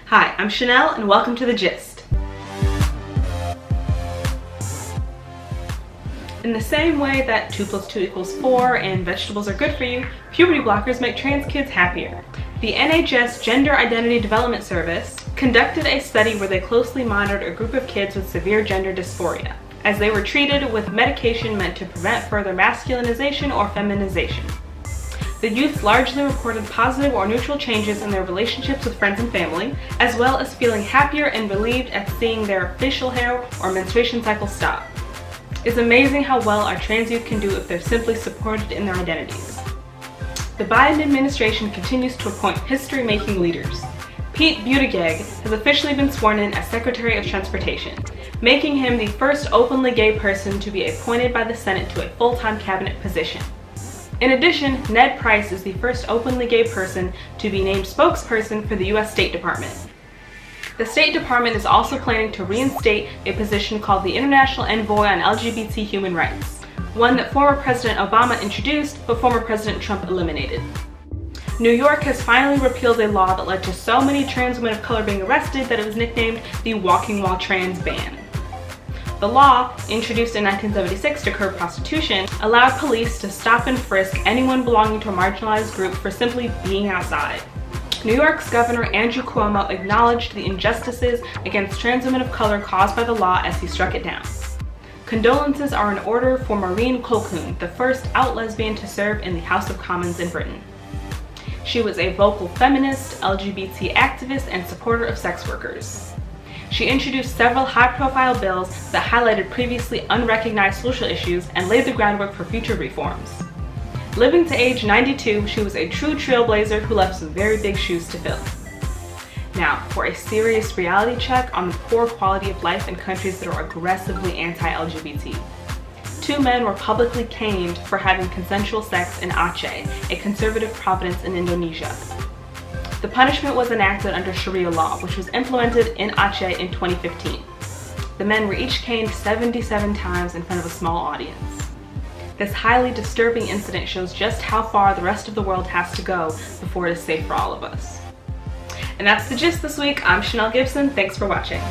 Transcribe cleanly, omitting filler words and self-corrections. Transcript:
Hi, I'm Chanelle and welcome to The Gist. In the same way that 2 + 2 = 4 and vegetables are good for you, puberty blockers make trans kids happier. The NHS Gender Identity Development Service conducted a study where they closely monitored a group of kids with severe gender dysphoria, as they were treated with medication meant to prevent further masculinization or feminization. The youth largely reported positive or neutral changes in their relationships with friends and family, as well as feeling happier and relieved at seeing their facial hair or menstruation cycle stop. It's amazing how well our trans youth can do if they're simply supported in their identities. The Biden administration continues to appoint history-making leaders. Pete Buttigieg has officially been sworn in as Secretary of Transportation, making him the first openly gay person to be appointed by the Senate to a full-time cabinet position. In addition, Ned Price is the first openly gay person to be named spokesperson for the U.S. State Department. The State Department is also planning to reinstate a position called the International Envoy on LGBT Human Rights, one that former President Obama introduced but former President Trump eliminated. New York has finally repealed a law that led to so many trans women of color being arrested that it was nicknamed the Walking While Trans ban. The law, introduced in 1976 to curb prostitution, allowed police to stop and frisk anyone belonging to a marginalized group for simply being outside. New York's Governor Andrew Cuomo acknowledged the injustices against trans women of color caused by the law as he struck it down. Condolences are in order for Maureen Colquhoun, the first out lesbian to serve in the House of Commons in Britain. She was a vocal feminist, LGBT activist, and supporter of sex workers. She introduced several high-profile bills that highlighted previously unrecognized social issues and laid the groundwork for future reforms. Living to age 92, she was a true trailblazer who left some very big shoes to fill. Now, for a serious reality check on the poor quality of life in countries that are aggressively anti-LGBT. 2 men were publicly caned for having consensual sex in Aceh, a conservative province in Indonesia. The punishment was enacted under Sharia law, which was implemented in Aceh in 2015. The men were each caned 77 times in front of a small audience. This highly disturbing incident shows just how far the rest of the world has to go before it is safe for all of us. And that's The Gist this week. I'm Chanelle Gibson. Thanks for watching.